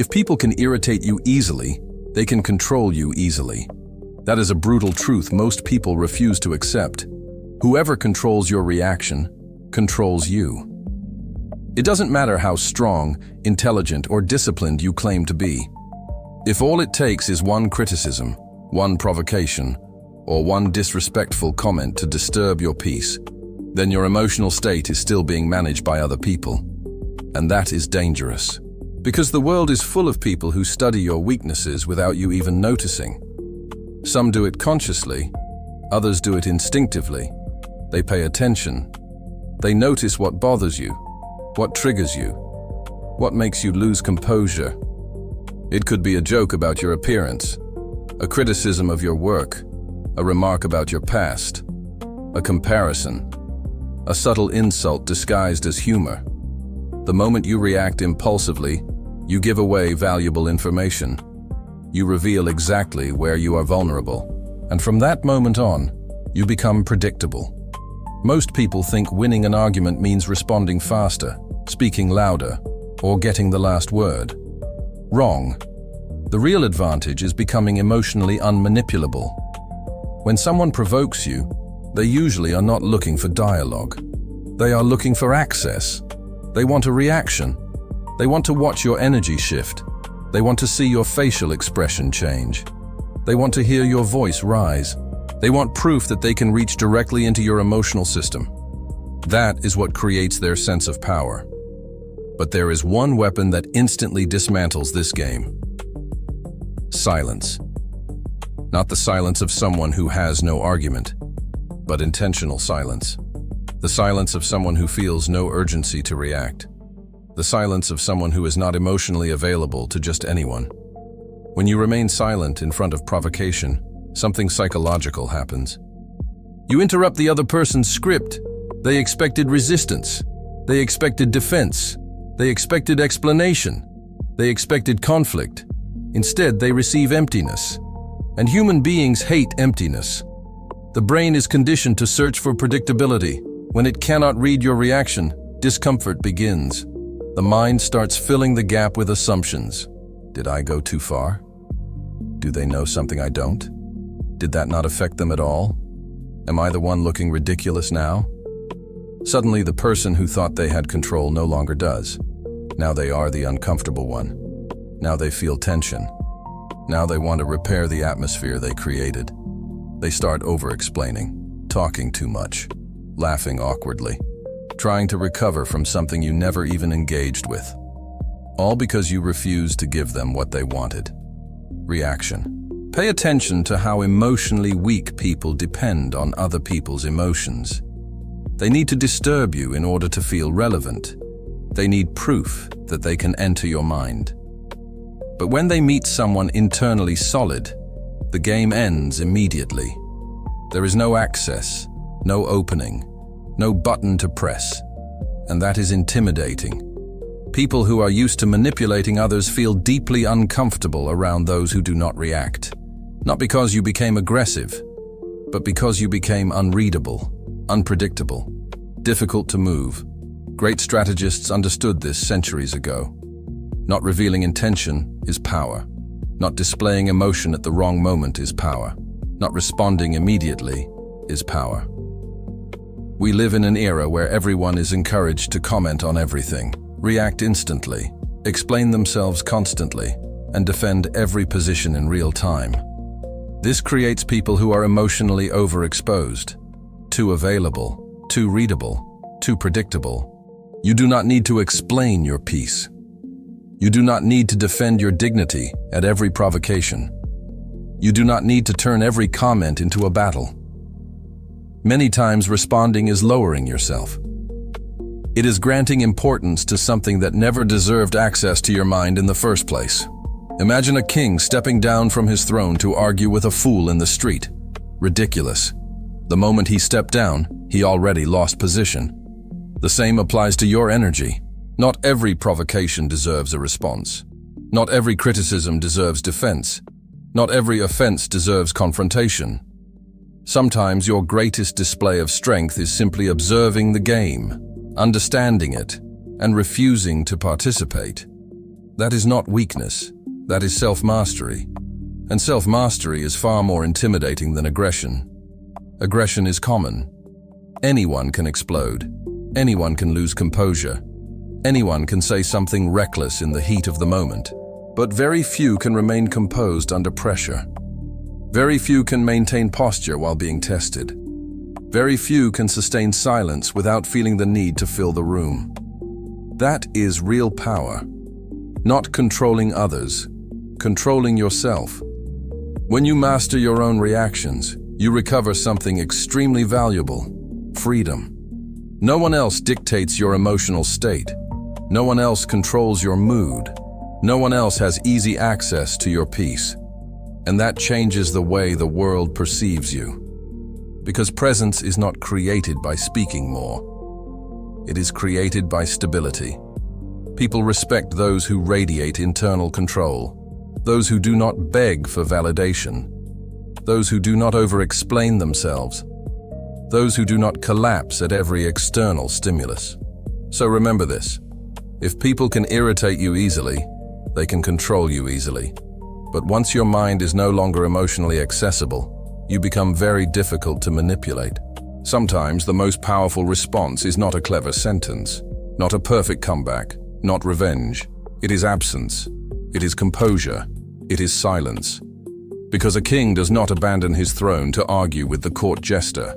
If people can irritate you easily, they can control you easily. That is a brutal truth most people refuse to accept. Whoever controls your reaction controls you. It doesn't matter how strong, intelligent, or disciplined you claim to be. If all it takes is one criticism, one provocation, or one disrespectful comment to disturb your peace, then your emotional state is still being managed by other people. And that is dangerous. Because the world is full of people who study your weaknesses without you even noticing. Some do it consciously, others do it instinctively. They pay attention. They notice what bothers you, what triggers you, what makes you lose composure. It could be a joke about your appearance, a criticism of your work, a remark about your past, a comparison, a subtle insult disguised as humor. The moment you react impulsively, you give away valuable information. You reveal exactly where you are vulnerable, and from that moment on, you become predictable. Most people think winning an argument means responding faster, speaking louder, or getting the last word. Wrong. The real advantage is becoming emotionally unmanipulable. When someone provokes you, they usually are not looking for dialogue. They are looking for access. They want a reaction. They want to watch your energy shift. They want to see your facial expression change. They want to hear your voice rise. They want proof that they can reach directly into your emotional system. That is what creates their sense of power. But there is one weapon that instantly dismantles this game. Silence. Not the silence of someone who has no argument, but intentional silence. The silence of someone who feels no urgency to react. The silence of someone who is not emotionally available to just anyone. When you remain silent in front of provocation, something psychological happens. You interrupt the other person's script. They expected resistance. They expected defense. They expected explanation. They expected conflict. Instead, they receive emptiness. And human beings hate emptiness. The brain is conditioned to search for predictability. When it cannot read your reaction, discomfort begins. The mind starts filling the gap with assumptions. Did I go too far? Do they know something I don't? Did that not affect them at all? Am I the one looking ridiculous now? Suddenly, the person who thought they had control no longer does. Now they are the uncomfortable one. Now they feel tension. Now they want to repair the atmosphere they created. They start over-explaining, talking too much, laughing awkwardly, trying to recover from something you never even engaged with. All because you refused to give them what they wanted. Reaction. Pay attention to how emotionally weak people depend on other people's emotions. They need to disturb you in order to feel relevant. They need proof that they can enter your mind. But when they meet someone internally solid, the game ends immediately. There is no access, no opening, no button to press, and that is intimidating. People who are used to manipulating others feel deeply uncomfortable around those who do not react. Not because you became aggressive, but because you became unreadable, unpredictable, difficult to move. Great strategists understood this centuries ago. Not revealing intention is power. Not displaying emotion at the wrong moment is power. Not responding immediately is power. We live in an era where everyone is encouraged to comment on everything, react instantly, explain themselves constantly, and defend every position in real time. This creates people who are emotionally overexposed, too available, too readable, too predictable. You do not need to explain your piece. You do not need to defend your dignity at every provocation. You do not need to turn every comment into a battle. Many times responding is lowering yourself. It is granting importance to something that never deserved access to your mind in the first place. Imagine a king stepping down from his throne to argue with a fool in the street. Ridiculous. The moment he stepped down, he already lost position. The same applies to your energy. Not every provocation deserves a response. Not every criticism deserves defense. Not every offense deserves confrontation. Sometimes your greatest display of strength is simply observing the game, understanding it, and refusing to participate. That is not weakness, that is self-mastery. And self-mastery is far more intimidating than aggression. Aggression is common. Anyone can explode. Anyone can lose composure. Anyone can say something reckless in the heat of the moment. But very few can remain composed under pressure. Very few can maintain posture while being tested. Very few can sustain silence without feeling the need to fill the room. That is real power. Not controlling others, controlling yourself. When you master your own reactions, you recover something extremely valuable: freedom. No one else dictates your emotional state. No one else controls your mood. No one else has easy access to your peace. And that changes the way the world perceives you. Because presence is not created by speaking more. It is created by stability. People respect those who radiate internal control, those who do not beg for validation, those who do not over-explain themselves, those who do not collapse at every external stimulus. So remember this: if people can irritate you easily, they can control you easily. But once your mind is no longer emotionally accessible, you become very difficult to manipulate. Sometimes the most powerful response is not a clever sentence, not a perfect comeback, not revenge. It is absence. It is composure. It is silence. Because a king does not abandon his throne to argue with the court jester.